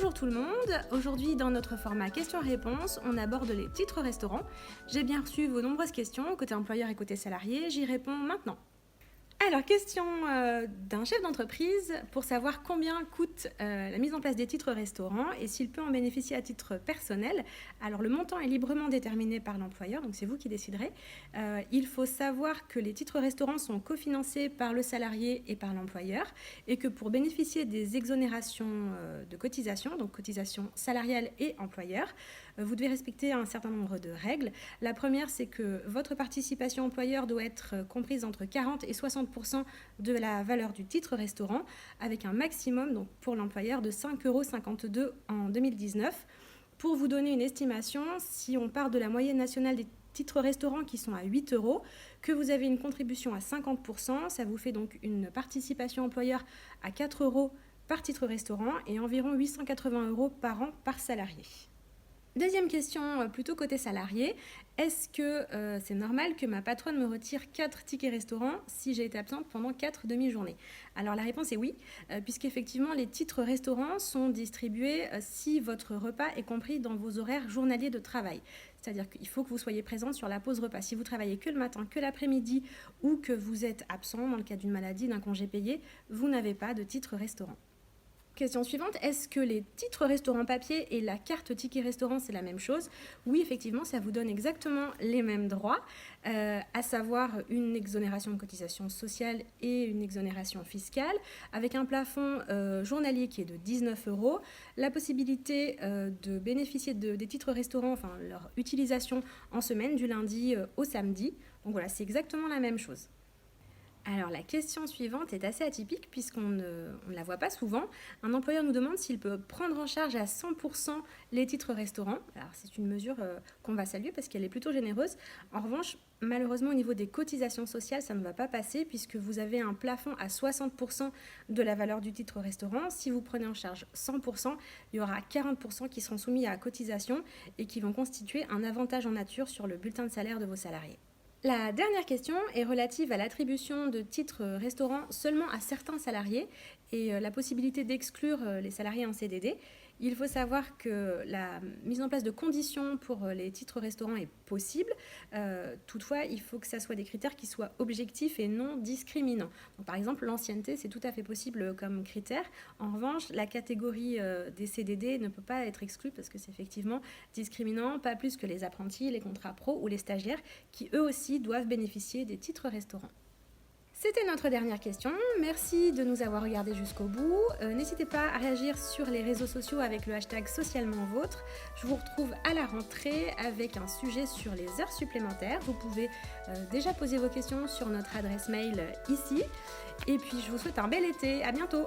Bonjour tout le monde, aujourd'hui dans notre format questions-réponses, on aborde les titres restaurants. J'ai bien reçu vos nombreuses questions, côté employeur et côté salarié, j'y réponds maintenant. Alors, question d'un chef d'entreprise pour savoir combien coûte la mise en place des titres restaurants et s'il peut en bénéficier à titre personnel. Alors, le montant est librement déterminé par l'employeur, donc c'est vous qui déciderez. Il faut savoir que les titres restaurants sont cofinancés par le salarié et par l'employeur et que pour bénéficier des exonérations de cotisations, donc cotisations salariales et employeur, vous devez respecter un certain nombre de règles. La première, c'est que votre participation employeur doit être comprise entre 40 et 60% de la valeur du titre restaurant, avec un maximum donc, pour l'employeur de 5,52 € en 2019. Pour vous donner une estimation, si on part de la moyenne nationale des titres restaurants qui sont à 8 €, que vous avez une contribution à 50%, ça vous fait donc une participation employeur à 4 € par titre restaurant et environ 880 € par an par salarié. Deuxième question, plutôt côté salarié, est-ce que c'est normal que ma patronne me retire 4 tickets restaurants si j'ai été absente pendant 4 demi-journées? Alors la réponse est oui, puisqu'effectivement les titres restaurants sont distribués si votre repas est compris dans vos horaires journaliers de travail. C'est-à-dire qu'il faut que vous soyez présente sur la pause repas. Si vous travaillez que le matin, que l'après-midi ou que vous êtes absent dans le cas d'une maladie, d'un congé payé, vous n'avez pas de titre restaurant. Question suivante, est-ce que les titres restaurant papier et la carte ticket restaurant c'est la même chose? Oui, effectivement, ça vous donne exactement les mêmes droits, à savoir une exonération de cotisation sociale et une exonération fiscale, avec un plafond journalier qui est de 19 €, la possibilité de bénéficier des titres restaurants, enfin leur utilisation en semaine du lundi au samedi. Donc voilà, c'est exactement la même chose. Alors la question suivante est assez atypique puisqu'on ne la voit pas souvent. Un employeur nous demande s'il peut prendre en charge à 100% les titres restaurants. Alors c'est une mesure qu'on va saluer parce qu'elle est plutôt généreuse. En revanche, malheureusement au niveau des cotisations sociales, ça ne va pas passer puisque vous avez un plafond à 60% de la valeur du titre restaurant. Si vous prenez en charge 100%, il y aura 40% qui seront soumis à cotisation et qui vont constituer un avantage en nature sur le bulletin de salaire de vos salariés. La dernière question est relative à l'attribution de titres restaurants seulement à certains salariés et la possibilité d'exclure les salariés en CDD. Il faut savoir que la mise en place de conditions pour les titres restaurants est possible. Toutefois, il faut que ça soit des critères qui soient objectifs et non discriminants. Donc, par exemple, l'ancienneté, c'est tout à fait possible comme critère. En revanche, la catégorie des CDD ne peut pas être exclue parce que c'est effectivement discriminant, pas plus que les apprentis, les contrats pro ou les stagiaires qui eux aussi doivent bénéficier des titres restaurants. C'était notre dernière question. Merci de nous avoir regardés jusqu'au bout. N'hésitez pas à réagir sur les réseaux sociaux avec le hashtag socialementvôtre. Je vous retrouve à la rentrée avec un sujet sur les heures supplémentaires. Vous pouvez déjà poser vos questions sur notre adresse mail ici. Et puis je vous souhaite un bel été. À bientôt.